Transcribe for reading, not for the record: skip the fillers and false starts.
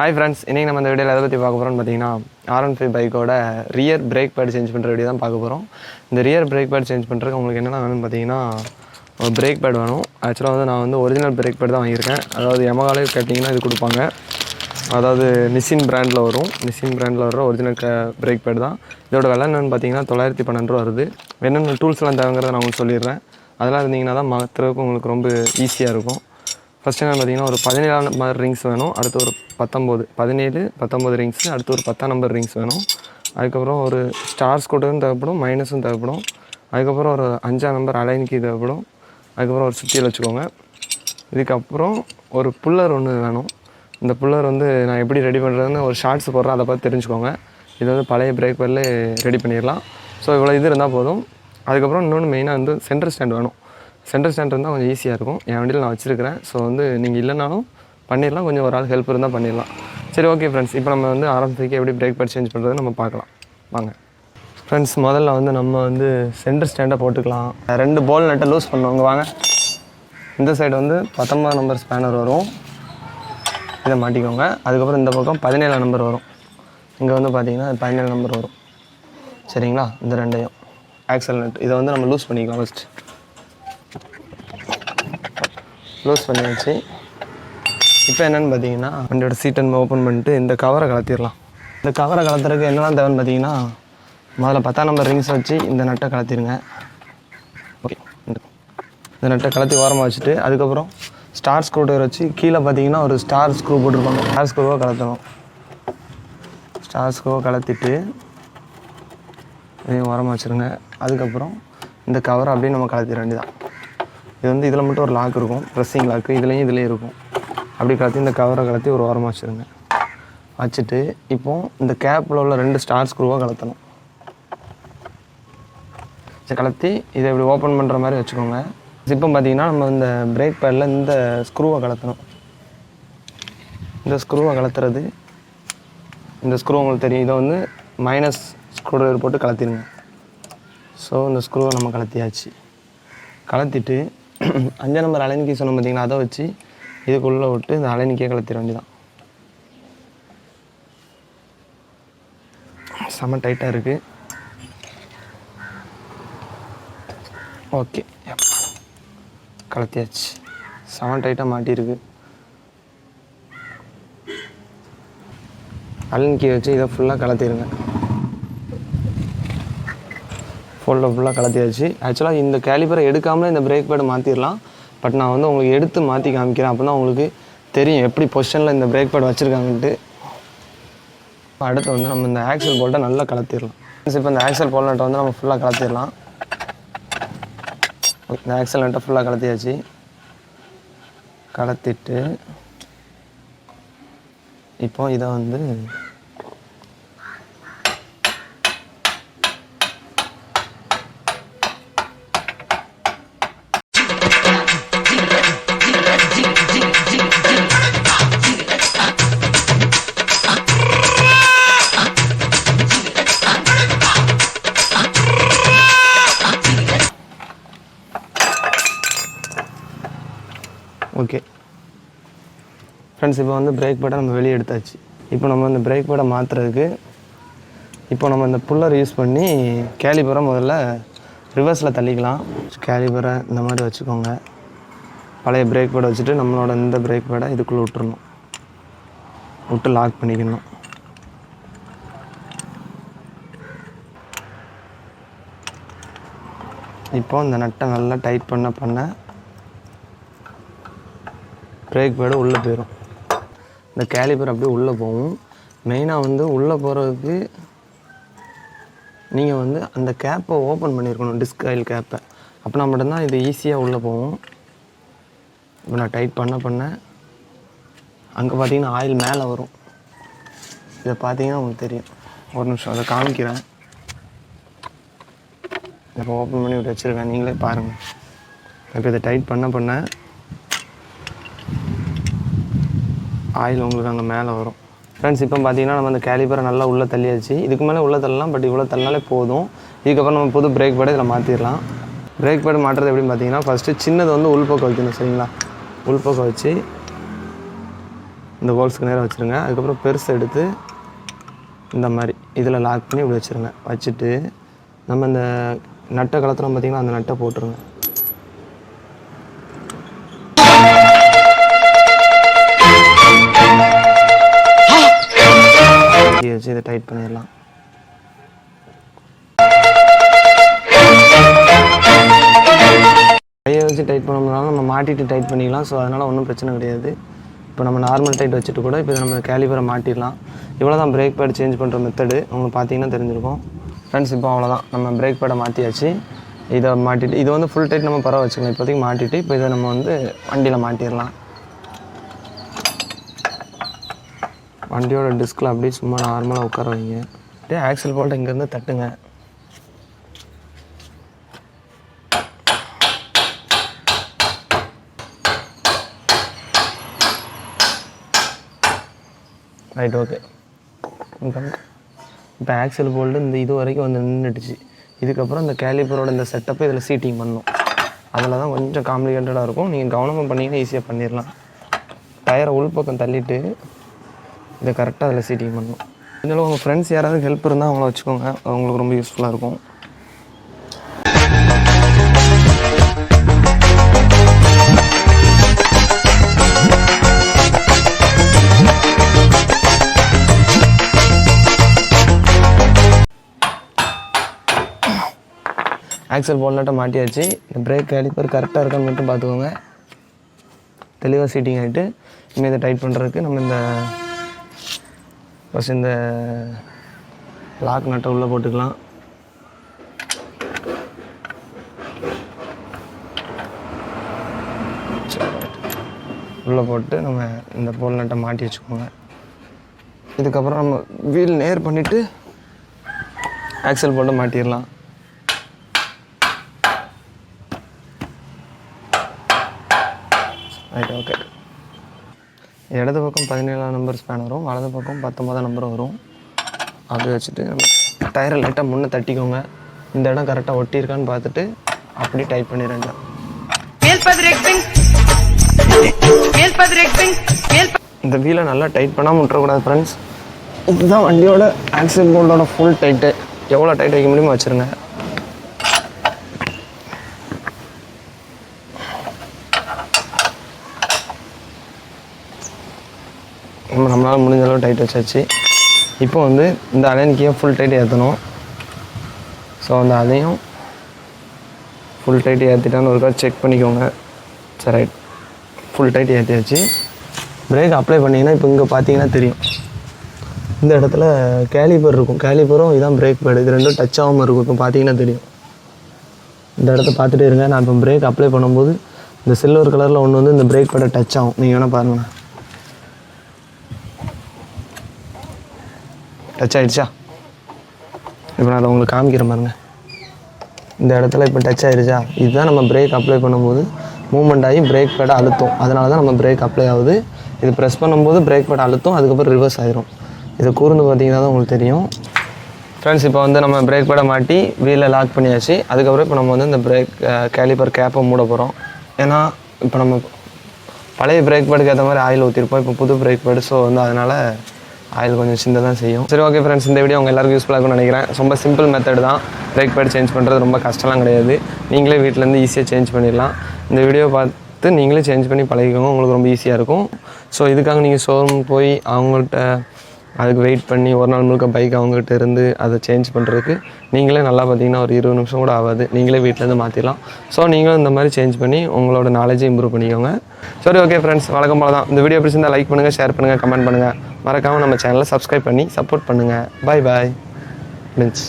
Hi friends, இன்றைக்கி நம்ம இந்த வீடியோவில் எதை பற்றி பார்க்க போகிறோம்னு பார்த்தீங்கன்னா R15 பைக்கோட ரியர் பிரேக் பேட் சேஞ்ச் பண்ணுற வீடியோ தான் பார்க்க போகிறோம். இந்த ரியர் பிரேக் பேட் சேஞ்ச் பண்ணுறதுக்கு உங்களுக்கு என்னென்ன வேணும்னு பார்த்தீங்கன்னா ஒரு பிரேக் பேட் வேணும். ஆக்சுவலாக நான் ஒரிஜினல் பிரேக் பேட் தான் வாங்கியிருக்கேன். அதாவது எமகாலே கேட்டிங்கன்னா இது கொடுப்பாங்க. அதாவது நிசின் பிராண்டில் வரும். நிசின் பிராண்டில் வர ஒரிஜினல் பிரேக் பேட் தான். இதோட விலை என்னென்னு பார்த்தீங்கன்னா 912 வருது. என்னென்ன டூல்ஸ்லாம் தேவைங்கிறத நான் உங்களுக்கு சொல்லிடுறேன். அதெல்லாம் இருந்தீங்கன்னா தான் மாற்றுறதுக்கு உங்களுக்கு ரொம்ப ஈஸியாக இருக்கும். ஃபஸ்ட்டு என்ன பார்த்தீங்கன்னா ஒரு 17 நம்பர் ரிங்ஸ் வேணும். அடுத்து ஒரு 17 ரிங்ஸு. அடுத்து ஒரு 10 நம்பர் ரிங்ஸ் வேணும். அதுக்கப்புறம் ஒரு ஸ்டார் ஸ்கூட்டரும் தேவைப்படும், மைனஸும் தேவைப்படும். அதுக்கப்புறம் ஒரு 5 நம்பர் அலைன்கி தேவைப்படும். அதுக்கப்புறம் ஒரு சுத்தியில் வச்சுக்கோங்க. இதுக்கப்புறம் ஒரு புல்லர் ஒன்று வேணும். இந்த புல்லர் நான் எப்படி ரெடி பண்ணுறதுன்னு ஒரு ஷார்ட்ஸ் போடுறேன், அதை பார்த்து தெரிஞ்சுக்கோங்க. இது பழைய பிரேக் பேடில் ரெடி பண்ணிடலாம். ஸோ இவ்வளோ இது இருந்தால் போதும். அதுக்கப்புறம் இன்னொன்று மெயினாக சென்டர் ஸ்டாண்ட் வேணும். சென்டர் ஸ்டாண்ட் இருந்தால் கொஞ்சம் ஈஸியாக இருக்கும். என் வண்டியில் நான் வச்சுருக்கிறேன். ஸோ நீங்கள் இல்லைனாலும் பண்ணிடலாம், கொஞ்சம் ஒரு ஆள் ஹெல்ப் இருந்தால் பண்ணிடலாம். சரி, ஓகே ஃப்ரெண்ட்ஸ், இப்போ நம்ம R15க்கு எப்படி பிரேக் பேட் சேஞ்ச் பண்ணுறது நம்ம பார்க்கலாம் வாங்க. ஃப்ரெண்ட்ஸ், முதல்ல நம்ம சென்டர் ஸ்டாண்டை போட்டுக்கலாம். 2 போல் நட்டை லூஸ் பண்ணுவாங்க வாங்க. இந்த சைடு 19 நம்பர் ஸ்பேனர் வரும், இதை மாட்டிக்கோங்க. அதுக்கப்புறம் இந்த பக்கம் 17 நம்பர் வரும். இங்கே பார்த்தீங்கன்னா 17 நம்பர் வரும். சரிங்களா? இந்த ரெண்டையும் ஆக்சல் நட் இதை நம்ம லூஸ் பண்ணிக்கலாம். ஃபஸ்ட்டு லூஸ் பண்ணி வச்சு இப்போ என்னென்னு பார்த்தீங்கன்னா வண்டியோட சீட் ஓப்பன் பண்ணிட்டு இந்த கவரை கலத்திடலாம். இந்த கவரை கலத்துறதுக்கு என்னெல்லாம் தேவைன்னு பார்த்தீங்கன்னா முதல்ல 10 நம்பர் ரிங்ஸ் வச்சு இந்த நட்டை கலத்திடுங்க. ஓகே, இந்த நட்டை கலத்தி ஓரமாக வச்சுட்டு அதுக்கப்புறம் ஸ்டார் ஸ்க்ரூ ட்ரைவர் வச்சு கீழே பார்த்தீங்கன்னா ஒரு ஸ்டார் ஸ்க்ரூ போட்டிருப்பாங்க. ஸ்டார் ஸ்க்ரூவை கலத்தணும். ஸ்டார் ஸ்க்ரூவை கலத்திட்டு இதையும் ஓரமாக வச்சுருங்க. அதுக்கப்புறம் இந்த கவரை அப்படியே நம்ம கலத்திட வேண்டியதான். இது இதில் மட்டும் ஒரு லாக் இருக்கும், ப்ரெஸ்ஸிங் லாக்கு. இதுலேயும் இருக்கும். அப்படி கலத்தி இந்த கவரை கலத்தி ஒரு ஓரமாக வச்சுருங்க. வச்சுட்டு இப்போது இந்த கேப்பில் உள்ள 2 ஸ்டார் ஸ்க்ரூவாக கலத்தணும். கலத்தி இதை இப்படி ஓப்பன் பண்ணுற மாதிரி வச்சுக்கோங்க. இப்போ பார்த்தீங்கன்னா நம்ம இந்த பிரேக் பேடில் இந்த ஸ்க்ரூவை கலத்தணும். இந்த ஸ்க்ரூவை கலத்துறது, இந்த ஸ்க்ரூ உங்களுக்கு தெரியும். இதை மைனஸ் ஸ்க்ரூ ட்ரைவர் போட்டு கலத்திடுங்க. ஸோ இந்த ஸ்க்ரூவை நம்ம கலத்தியாச்சு. கலத்திட்டு 5 நம்பர் அலைன்கி சொன்னோம் பார்த்தீங்கன்னா, அதை வச்சு இதுக்குள்ளே விட்டு இந்த அலைன்கியை கலத்திட வேண்டியதான். செம்ம டைட்டாக இருக்குது. ஓகே, கலத்தியாச்சு. செம்ம டைட்டாக மாட்டியிருக்கு. அலைன்கியை வச்சு இதை ஃபுல்லாக கலத்திடுங்க. ஃபுல்லாக கலத்தியாச்சு. ஆக்சுவலாக இந்த கேலிபரை எடுக்காமலே இந்த பிரேக் பேடை மாற்றிடலாம். பட் நான் உங்களுக்கு எடுத்து மாற்றி காமிக்கிறேன். அப்போ தான் உங்களுக்கு தெரியும் எப்படி பொசிஷனில் இந்த பிரேக் பேட் வச்சுருக்காங்கன்ட்டு. அடுத்து நம்ம இந்த ஆக்சல் போல்ட்டை நல்லா கலத்திடலாம். இப்போ இந்த ஆக்சல் போல் நட்டை நம்ம ஃபுல்லாக கலத்திடலாம். இந்த ஆக்சல் நட்டை ஃபுல்லாக கலத்தியாச்சு. கலத்திட்டு இப்போ இதை ஓகே ஃப்ரெண்ட்ஸ், இப்போ பிரேக் பேடை நம்ம வெளியே எடுத்தாச்சு. இப்போ நம்ம இந்த பிரேக் பேடை மாற்றுறதுக்கு இப்போ நம்ம இந்த புல்லர் யூஸ் பண்ணி கேலிபரை முதல்ல ரிவர்ஸில் தள்ளிக்கலாம். கேலிபரை இந்த மாதிரி வச்சுக்கோங்க. பழைய பிரேக் பேடை வச்சுட்டு நம்மளோட இந்த பிரேக் பேடை இதுக்குள்ளே விட்டுறணும். விட்டு லாக் பண்ணிக்கணும். இப்போ இந்த நட்டை நல்லா டைட் பண்ண பிரேக் பேடு உள்ளே போயிடும். இந்த கேலிபர் அப்படியே உள்ளே போகும். மெயினாக உள்ளே போகிறதுக்கு நீங்கள் அந்த கேப்பை ஓப்பன் பண்ணியிருக்கணும், டிஸ்க் ஆயில் கேப்பை. அப்படின்னா மட்டும்தான் இது ஈஸியாக உள்ளே போகும். இப்போ நான் டைட் பண்ண அங்கே பார்த்தீங்கன்னா ஆயில் மேலே வரும். இதை பார்த்தீங்கன்னா உங்களுக்கு தெரியும். ஒரு நிமிஷம் அதை காமிக்கிறேன். இப்போ ஓப்பன் பண்ணி விட்டு வச்சுருக்கேன், நீங்களே பாருங்கள். இப்போ இதை டைட் பண்ண ஆயில் உங்களுக்கு அங்கே மேலே வரும். ஃப்ரெண்ட்ஸ், இப்போ பார்த்தீங்கன்னா நம்ம அந்த கேலிபரை நல்லா உள்ளே தள்ளியாச்சு. இதுக்கு மேலே உள்ளே தள்ளலாம், பட் இவ்வளோ தள்ளினாலே போதும். இதுக்கப்புறம் நம்ம புது பிரேக் பேடை இதில் மாற்றிடலாம். பிரேக் பேடு மாட்டுறது எப்படின்னு பார்த்தீங்கன்னா ஃபஸ்ட்டு சின்னது உள்பக்கம் வைக்கணும். சரிங்களா? உள்பக்கம் வச்சு இந்த ஹோல்ஸ்க்கு நேராக வச்சுருங்க. அதுக்கப்புறம் பெருசு எடுத்து இந்த மாதிரி இதில் லாக் பண்ணி இப்படி வச்சுருங்க. வச்சுட்டு நம்ம இந்த நட்டை கலத்துறோம் பார்த்திங்கன்னா, அந்த நட்டை போட்டுருங்க. வச்சு இதை டைட் பண்ணிடலாம். கையை வச்சு டைட் பண்ணோம்னாலும் நம்ம மாட்டிட்டு டைட் பண்ணிக்கலாம். ஸோ அதனால் ஒன்றும் பிரச்சனை கிடையாது. இப்போ நம்ம நார்மல் டைட் வச்சுட்டு கூட இப்போ நம்ம கேலிபரை மாட்டிடலாம். இவ்வளோ தான் பிரேக் பேட் சேஞ்ச் பண்ணுற மெத்தடு. உங்களுக்கு பார்த்தீங்கன்னா தெரிஞ்சிருக்கும். ஃப்ரெண்ட்ஸ், இப்போ அவ்வளோதான், நம்ம பிரேக் பேடை மாற்றியாச்சு. இதை மாட்டிட்டு இது வந்து ஃபுல் டைட் நம்ம பரவ வச்சுக்கலாம். இப்போதைக்கு மாட்டிட்டு இப்போ இதை நம்ம வந்து வண்டியில் மாட்டிடலாம். வண்டியோட டிஸ்கில் அப்படியே சும்மா நார்மலாக உட்கார வைங்க. அப்படியே ஆக்சல் போல்ட்டை இங்கேருந்து தட்டுங்க. Right, okay. இப்போ ஆக்சல் போல்டு இந்த இது வரைக்கும் வந்து நின்றுடுச்சு. இதுக்கப்புறம் இந்த கேலிப்பரோட இந்த செட்டப்பை இதில் சீட்டிங் பண்ணணும். அதில் தான் கொஞ்சம் காம்ப்ளிகேட்டடாக இருக்கும். நீங்கள் கவனமாக பண்ணிங்கன்னா ஈஸியாக பண்ணிடலாம். டயரை உள்பக்கம் தள்ளிவிட்டு இதை கரெக்டாக அதில் சீட்டிங் பண்ணணும். இதனால் உங்கள் ஃப்ரெண்ட்ஸ் யாராவது ஹெல்ப் இருந்தால் அவங்கள வச்சுக்கோங்க. அவங்களுக்கு ரொம்ப யூஸ்ஃபுல்லாக இருக்கும். ஆக்சல் போல்டாட்ட மாட்டியாச்சு. இந்த பிரேக் கேலிப்பர் கரெக்டாக இருக்கான்னு மட்டும் பார்த்துக்கோங்க. தெளிவாக சீட்டிங் ஆகிட்டு இனிமேல் இதை டைட் பண்ணுறதுக்கு நம்ம இந்த ஃபஸ்ட் இந்த லாக் நட்டை உள்ளே போட்டுக்கலாம். உள்ளே போட்டு நம்ம இந்த போல் நட்டை மாட்டி வச்சுக்கோங்க. இதுக்கப்புறம் நம்ம வீல் நேர் பண்ணிவிட்டு ஆக்சல் போட்டு மாட்டிடலாம். Right, okay. இடது பக்கம் 17ஆம் நம்பர் ஸ்பேன் வரும், வலது பக்கம் 19ஆம் நம்பர் வரும். அப்படி வச்சுட்டு டயரை லைட்டாக முன்னே தட்டிக்கோங்க. இந்த இடம் கரெக்டாக ஒட்டியிருக்கான்னு பார்த்துட்டு அப்படி டைட் பண்ணிடுங்க. இந்த வீலை நல்லா டைட் பண்ணாமல் விட்டுறக்கூடாது ஃப்ரெண்ட்ஸ். இதுதான் வண்டியோட ஆக்சில் போல்டோட ஃபுல் டைட்டு. எவ்வளோ டைட் வைக்க முடியுமோ வச்சுருங்க. நம்மளால் முடிஞ்ச அளவு டைட் வச்சாச்சு. இப்போ வந்து இந்த அலைனுக்கே ஃபுல் டைட் ஏற்றணும். ஸோ அந்த அதையும் ஃபுல் டைட் ஏற்றிட்டான்னு ஒருக்கா செக் பண்ணிக்கோங்க. சரி, ரைட், ஃபுல் டைட் ஏற்றியாச்சு. பிரேக் அப்ளை பண்ணிங்கன்னா இப்போ இங்கே பார்த்தீங்கன்னா தெரியும், இந்த இடத்துல கேலிப்பர் இருக்கும். கேலிப்பரும் இதான் பிரேக் பேடு. இது ரெண்டும் டச் ஆகாமல் இருக்கும். இப்போ பார்த்தீங்கன்னா தெரியும். இந்த இடத்த பார்த்துட்டே இருங்க. நான் இப்போ பிரேக் அப்ளை பண்ணும்போது இந்த சில்வர் கலரில் ஒன்று வந்து இந்த பிரேக் பேடை டச் ஆகும். நீங்கள் வேணால் பாருங்கண்ணா, டச் ஆகிடுச்சா? இப்போ நான் அதை உங்களுக்கு காமிக்கிற பாருங்க. இந்த இடத்துல இப்போ டச் ஆகிடுச்சா? இதுதான் நம்ம பிரேக் அப்ளை பண்ணும்போது மூவ்மெண்ட் ஆகி பிரேக் பேடை அழுத்தும். அதனால தான் நம்ம பிரேக் அப்ளை ஆகுது. இது ப்ரெஸ் பண்ணும்போது பிரேக் பேடை அழுத்தும், அதுக்கப்புறம் ரிவர்ஸ் ஆகிரும். இதை கூர்ந்து பார்த்தீங்கன்னா தான் உங்களுக்கு தெரியும். ஃப்ரெண்ட்ஸ், இப்போ வந்து நம்ம பிரேக் பேடை மாட்டி வீலில் லாக் பண்ணியாச்சு. அதுக்கப்புறம் இப்போ நம்ம வந்து இந்த பிரேக் கேலிப்பர் கேப்பை மூட போகிறோம். ஏன்னா இப்போ நம்ம பழைய பிரேக் பேடுக்கு ஏற்ற மாதிரி ஆயில் ஊற்றிருப்போம். இப்போ புது பிரேக் பேடு. ஸோ வந்து அதனால் ஆயில் கொஞ்சம் சிந்த தான் செய்யும். சரி, ஓகே ஃப்ரெண்ட்ஸ், இந்த வீடியோ உங்கள் எல்லாருக்கும் யூஸ்ஃபுல்லாக இருக்கும்னு நினைக்கிறேன். ரொம்ப சிம்பிள் மெத்தட் தான். பிரேக் பேட் சேஞ்ச் பண்ணுறது ரொம்ப கஷ்டம்லாம் கிடையாது. நீங்களே வீட்டிலேருந்து ஈஸியாக சேஞ்ச் பண்ணிடலாம். இந்த வீடியோ பார்த்து நீங்களே சேஞ்ச் பண்ணி பழகிக்கோங்க. உங்களுக்கு ரொம்ப ஈஸியாக இருக்கும். ஸோ இதுக்காக நீங்கள் ஷோரூம் போய் அவங்கள்ட்ட அதுக்கு வெயிட் பண்ணி ஒரு நாள் முழுக்க பைக் அவங்ககிட்ட இருந்து அதை சேஞ்ச் பண்ணுறதுக்கு நீங்களே நல்லா பார்த்தீங்கன்னா ஒரு 20 நிமிஷம் கூட ஆகாது. நீங்களே வீட்டிலேருந்து மாற்றிடலாம். ஸோ நீங்களும் இந்த மாதிரி சேஞ்ச் பண்ணி உங்களோட நாலேஜை இம்ப்ரூவ் பண்ணிக்கோங்க. சரி, ஓகே ஃப்ரெண்ட்ஸ், வழக்கம் போல தான். இந்த வீடியோ பிடிச்சிருந்தால் லைக் பண்ணுங்கள், ஷேர் பண்ணுங்கள், கமெண்ட் பண்ணுங்கள். மறக்காமல் நம்ம சேனலை சப்ஸ்கிரைப் பண்ணி சப்போர்ட் பண்ணுங்கள். பாய் பாய் ஃப்ரெண்ட்ஸ்.